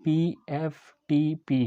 PFTP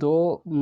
2